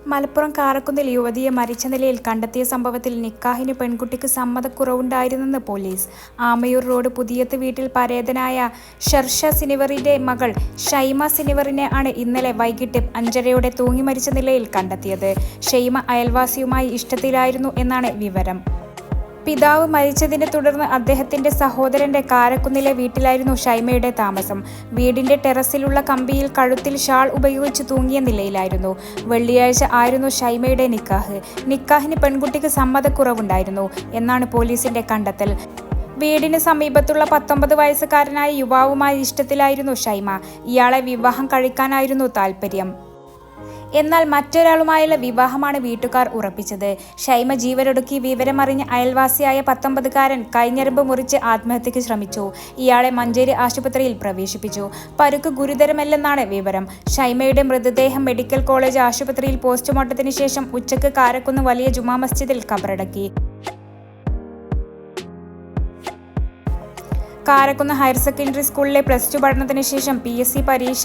മലപ്പുറം കാരക്കുന്നിൽ യുവതിയെ മരിച്ച നിലയിൽ കണ്ടെത്തിയ സംഭവത്തിൽ നിക്കാഹിന് പെൺകുട്ടിക്ക് സമ്മതക്കുറവുണ്ടായിരുന്നെന്ന് പോലീസ്. ആമയൂർ റോഡ് പുതിയത്ത് വീട്ടിൽ പരേതനായ ഷർഷ സിനിവറിന്റെ മകൾ ഷൈമ സിനിവറിനെ ആണ് ഇന്നലെ വൈകിട്ട് 5:30 തൂങ്ങി മരിച്ച നിലയിൽ കണ്ടെത്തിയത്. ഷൈമ അയൽവാസിയുമായി ഇഷ്ടത്തിലായിരുന്നു എന്നാണ് വിവരം. പിതാവ് മരിച്ചതിനെ തുടർന്ന് അദ്ദേഹത്തിന്റെ സഹോദരന്റെ കാരക്കുന്നിലെ വീട്ടിലായിരുന്നു ഷൈമയുടെ താമസം. വീടിന്റെ ടെറസിലുള്ള കമ്പിയിൽ കഴുത്തിൽ ഷാൾ ഉപയോഗിച്ച് തൂങ്ങിയ നിലയിലായിരുന്നു. വെള്ളിയാഴ്ച ആയിരുന്നു ഷൈമയുടെ നിക്കാഹിന് പെൺകുട്ടിക്ക് സമ്മതക്കുറവുണ്ടായിരുന്നു എന്നാണ് പോലീസിന്റെ കണ്ടെത്തൽ. വീടിന് സമീപത്തുള്ള 19 വയസ്സുകാരനായ യുവാവുമായി ഇഷ്ടത്തിലായിരുന്നു ഷൈമ. ഇയാളെ വിവാഹം കഴിക്കാനായിരുന്നു താൽപര്യം. എന്നാൽ മറ്റൊരാളുമായുള്ള വിവാഹമാണ് വീട്ടുകാർ ഉറപ്പിച്ചത്. ഷൈമ ജീവനൊടുക്കി വിവരമറിഞ്ഞ അയൽവാസിയായ 19-കാരൻ കൈഞ്ഞരമ്പ് മുറിച്ച് ആത്മഹത്യക്ക് ശ്രമിച്ചു. ഇയാളെ മഞ്ചേരി ആശുപത്രിയിൽ പ്രവേശിപ്പിച്ചു. പരുക്ക് ഗുരുതരമല്ലെന്നാണ് വിവരം. ഷൈമയുടെ മൃതദേഹം മെഡിക്കൽ കോളേജ് ആശുപത്രിയിൽ പോസ്റ്റ്മോർട്ടത്തിന് ശേഷം ഉച്ചയ്ക്ക് കാരക്കുന്ന് വലിയ ജുമാ മസ്ജിദിൽ ഖബറടക്കി. കാരക്കുന്ന് ഹയർ സെക്കൻഡറി സ്കൂളിലെ +2 പഠനത്തിന് ശേഷം PSC പരീക്ഷ